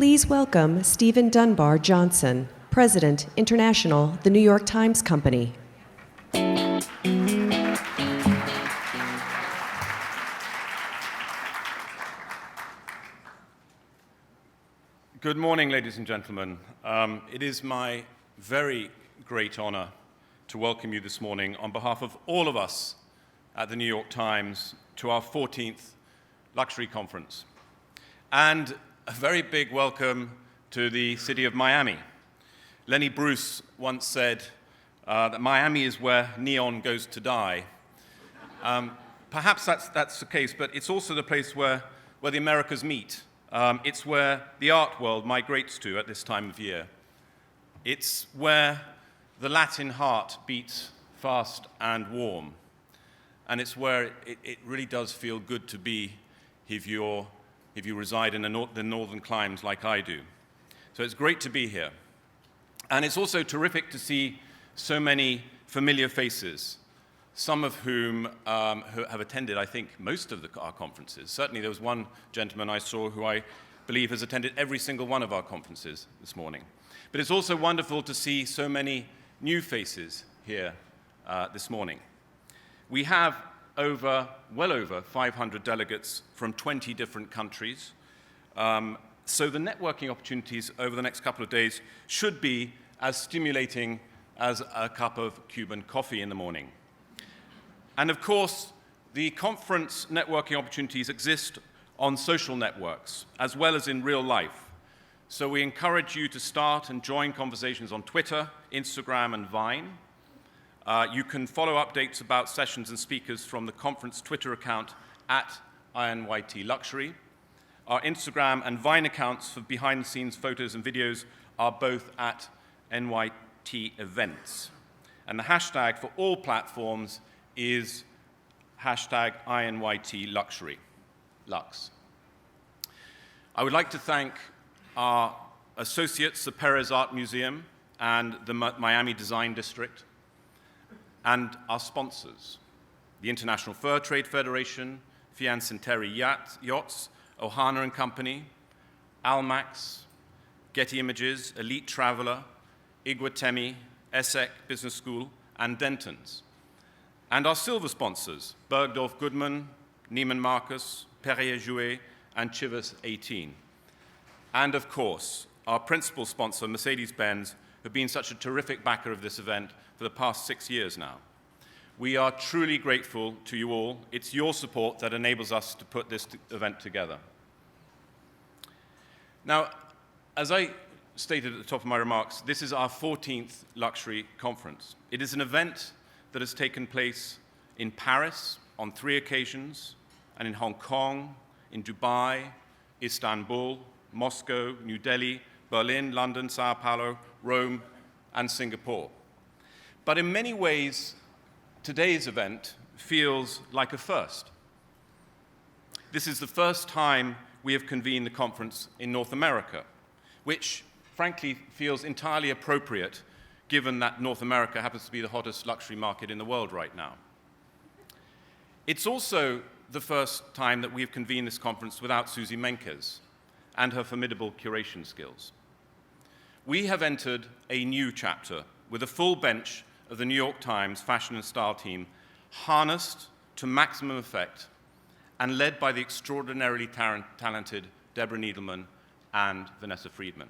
Please welcome Stephen Dunbar-Johnson, President, International, The New York Times Company. Good morning, ladies and gentlemen. It is my very great honor to welcome you this morning on behalf of all of us at the New York Times to our 14th Luxury Conference. And a very big welcome to the city of Miami. Lenny Bruce once said that Miami is where neon goes to die. Perhaps that's the case, but it's also the place where the Americas meet. It's where the art world migrates to at this time of year. It's where the Latin heart beats fast and warm. And it's where it really does feel good to be if you reside in the northern climes like I do. So it's great to be here. And it's also terrific to see so many familiar faces, some of whom who have attended, I think, most of our conferences. Certainly there was one gentleman I saw who I believe has attended every single one of our conferences this morning. But it's also wonderful to see so many new faces here this morning. We have well over 500 delegates from 20 different countries. So the networking opportunities over the next couple of days should be as stimulating as a cup of Cuban coffee in the morning. And of course, the conference networking opportunities exist on social networks as well as in real life. So we encourage you to start and join conversations on Twitter, Instagram, and Vine. You can follow updates about sessions and speakers from the conference Twitter account at INYT Luxury. Our Instagram and Vine accounts for behind-the-scenes photos and videos are both at NYT Events. And the hashtag for all platforms is hashtag INYT Luxury, Lux. I would like to thank our associates, the Perez Art Museum and the Miami Design District, and our sponsors, the International Fur Trade Federation, Fiancenteri Yachts, Ohana and Company, Almax, Getty Images, Elite Traveler, Iguatemi, ESSEC Business School, and Dentons. And our silver sponsors, Bergdorf Goodman, Neiman Marcus, Perrier Jouet, and Chivas 18. And of course, our principal sponsor, Mercedes-Benz, who've been such a terrific backer of this event for the past 6 years now. We are truly grateful to you all. It's your support that enables us to put this event together. Now, as I stated at the top of my remarks, this is our 14th Luxury Conference. It is an event that has taken place in Paris on 3 occasions, and in Hong Kong, in Dubai, Istanbul, Moscow, New Delhi, Berlin, London, Sao Paulo, Rome, and Singapore. But in many ways, today's event feels like a first. This is the first time we have convened the conference in North America, which frankly feels entirely appropriate given that North America happens to be the hottest luxury market in the world right now. It's also the first time that we have convened this conference without Suzy Menkes and her formidable curation skills. We have entered a new chapter with a full bench of the New York Times fashion and style team, harnessed to maximum effect and led by the extraordinarily talented Deborah Needleman and Vanessa Friedman.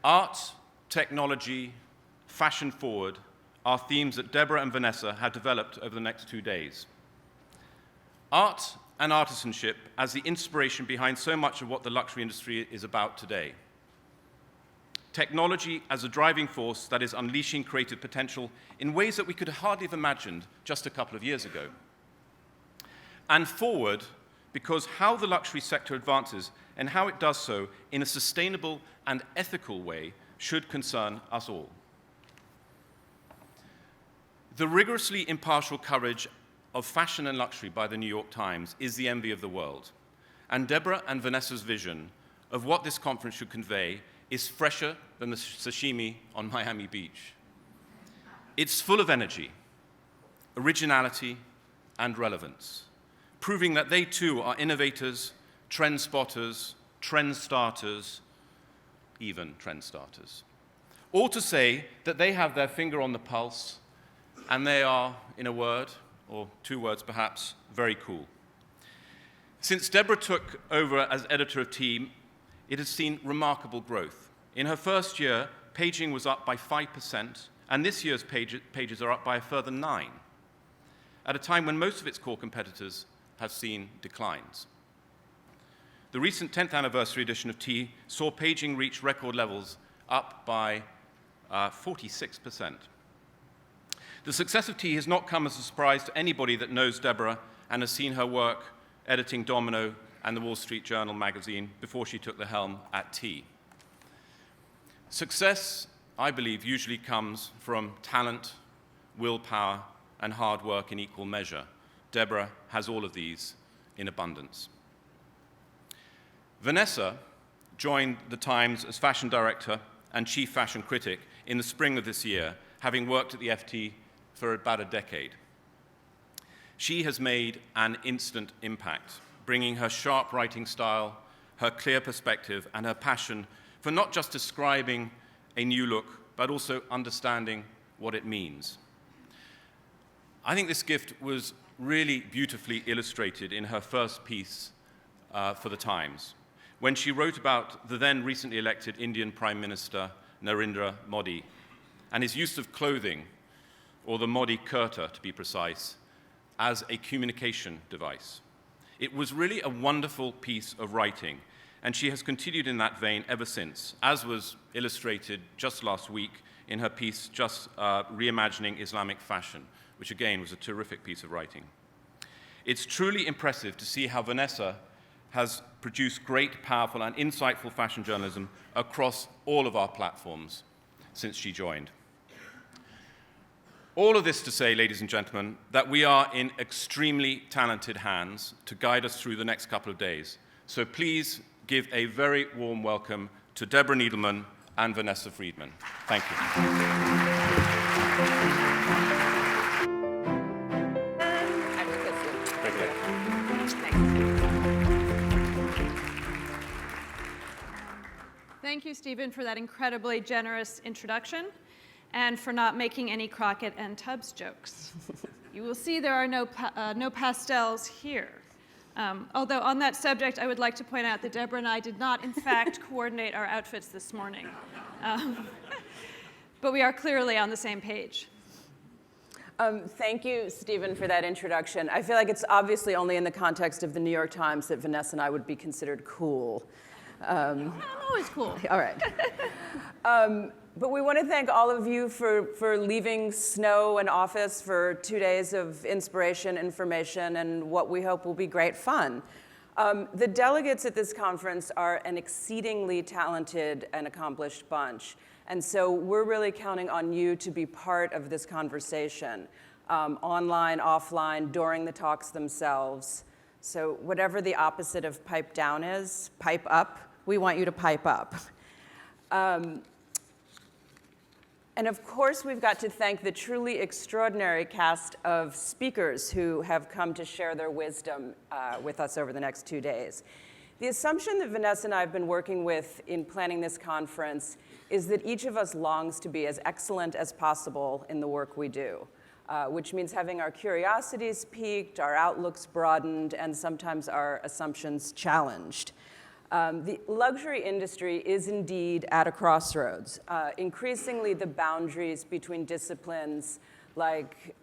Art, technology, fashion forward are themes that Deborah and Vanessa have developed over the next 2 days. Art and artisanship as the inspiration behind so much of what the luxury industry is about today. Technology as a driving force that is unleashing creative potential in ways that we could hardly have imagined just a couple of years ago. And forward, because how the luxury sector advances and how it does so in a sustainable and ethical way should concern us all. The rigorously impartial coverage of fashion and luxury by the New York Times is the envy of the world. And Deborah and Vanessa's vision of what this conference should convey is fresher than the sashimi on Miami Beach. It's full of energy, originality, and relevance, proving that they too are innovators, trend spotters, trend starters, even trend starters. All to say that they have their finger on the pulse, and they are, in a word, or two words perhaps, very cool. Since Deborah took over as editor of T, it has seen remarkable growth. In her first year, paging was up by 5%, and this year's pages are up by a further 9%, at a time when most of its core competitors have seen declines. The recent 10th anniversary edition of T saw paging reach record levels, up by 46%. The success of T has not come as a surprise to anybody that knows Deborah and has seen her work editing Domino and the Wall Street Journal magazine before she took the helm at T. Success, I believe, usually comes from talent, willpower, and hard work in equal measure. Deborah has all of these in abundance. Vanessa joined the Times as fashion director and chief fashion critic in the spring of this year, having worked at the FT for about a decade. She has made an instant impact, bringing her sharp writing style, her clear perspective, and her passion for not just describing a new look, but also understanding what it means. I think this gift was really beautifully illustrated in her first piece for the Times, when she wrote about the then recently elected Indian Prime Minister Narendra Modi and his use of clothing, or the Modi kurta to be precise, as a communication device. It was really a wonderful piece of writing, and she has continued in that vein ever since, as was illustrated just last week in her piece, Reimagining Islamic Fashion, which again was a terrific piece of writing. It's truly impressive to see how Vanessa has produced great, powerful, and insightful fashion journalism across all of our platforms since she joined. All of this to say, ladies and gentlemen, that we are in extremely talented hands to guide us through the next couple of days. So please give a very warm welcome to Deborah Needleman and Vanessa Friedman. Thank you. Thank you, Stephen, for that incredibly generous introduction and for not making any Crockett and Tubbs jokes. You will see there are no pastels here. Although on that subject, I would like to point out that Deborah and I did not, in fact, coordinate our outfits this morning. But we are clearly on the same page. Thank you, Stephen, for that introduction. I feel like it's obviously only in the context of the New York Times that Vanessa and I would be considered cool. I'm always cool. All right. But we want to thank all of you for leaving snow and office for 2 days of inspiration, information, and what we hope will be great fun. The delegates at this conference are an exceedingly talented and accomplished bunch. And so we're really counting on you to be part of this conversation, online, offline, during the talks themselves. So whatever the opposite of pipe down is, pipe up, we want you to pipe up. And of course, we've got to thank the truly extraordinary cast of speakers who have come to share their wisdom with us over the next 2 days. The assumption that Vanessa and I have been working with in planning this conference is that each of us longs to be as excellent as possible in the work we do, which means having our curiosities piqued, our outlooks broadened, and sometimes our assumptions challenged. The luxury industry is indeed at a crossroads. Increasingly, the boundaries between disciplines like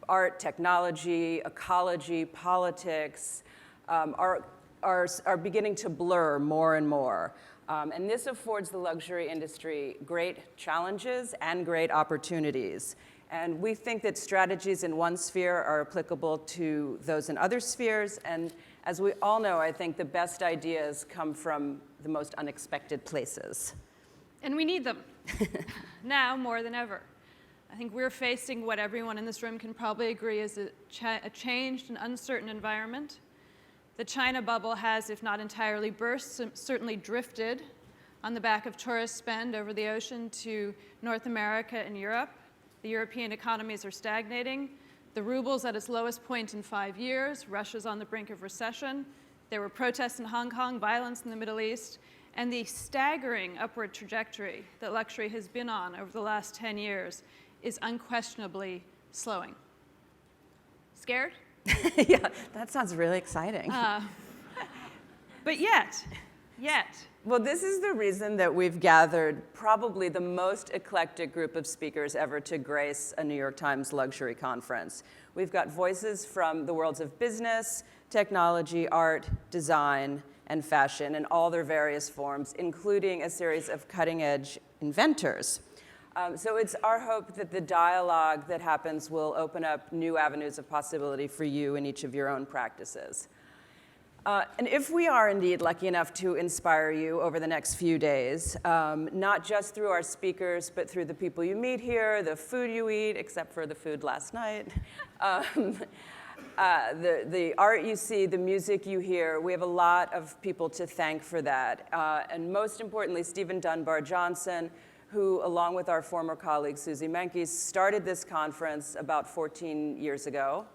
art, technology, ecology, politics are beginning to blur more and more. And this affords the luxury industry great challenges and great opportunities. And we think that strategies in one sphere are applicable to those in other spheres. And as we all know, I think the best ideas come from the most unexpected places. And we need them, now more than ever. I think we're facing what everyone in this room can probably agree is a changed and uncertain environment. The China bubble has, if not entirely burst, certainly drifted on the back of tourist spend over the ocean to North America and Europe. The European economies are stagnating. The ruble's at its lowest point in 5 years. Russia's on the brink of recession. There were protests in Hong Kong, violence in the Middle East, and the staggering upward trajectory that luxury has been on over the last 10 years is unquestionably slowing. Scared? Yeah, that sounds really exciting. But yet, Well, this is the reason that we've gathered probably the most eclectic group of speakers ever to grace a New York Times luxury conference. We've got voices from the worlds of business, technology, art, design, and fashion in all their various forms, including a series of cutting-edge inventors. So it's our hope that the dialogue that happens will open up new avenues of possibility for you in each of your own practices. And if we are indeed lucky enough to inspire you over the next few days, not just through our speakers, but through the people you meet here, the food you eat, except for the food last night, the art you see, the music you hear, we have a lot of people to thank for that. And most importantly, Stephen Dunbar-Johnson, who, along with our former colleague Susie Menkes, started this conference about 14 years ago.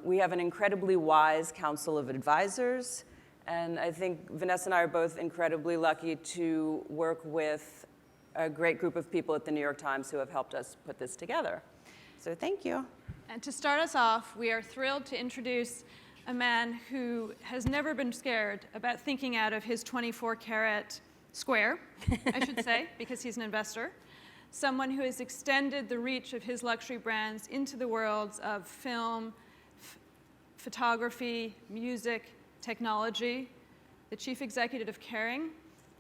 We have an incredibly wise council of advisors, and I think Vanessa and I are both incredibly lucky to work with a great group of people at the New York Times who have helped us put this together. So thank you. and to start us off, we are thrilled to introduce a man who has never been scared about thinking out of his 24-carat square, I should say, because he's an investor. Someone who has extended the reach of his luxury brands into the worlds of film, photography, music, technology, the chief executive of Kering,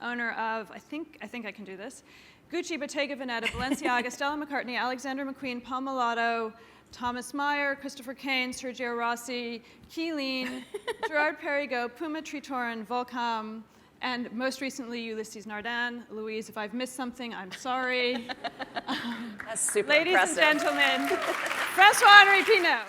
owner of, I think I can do this, Gucci, Bottega Veneta, Balenciaga, Stella McCartney, Alexander McQueen, Paul Milano, Thomas Meyer, Christopher Kane, Sergio Rossi, Keeleen, Gerard Perregaux, Puma Tritoren, Volcom, and most recently Ulysses Nardin. Louise, if I've missed something, I'm sorry. That's super Ladies impressive. and gentlemen, François-Henri Pinault.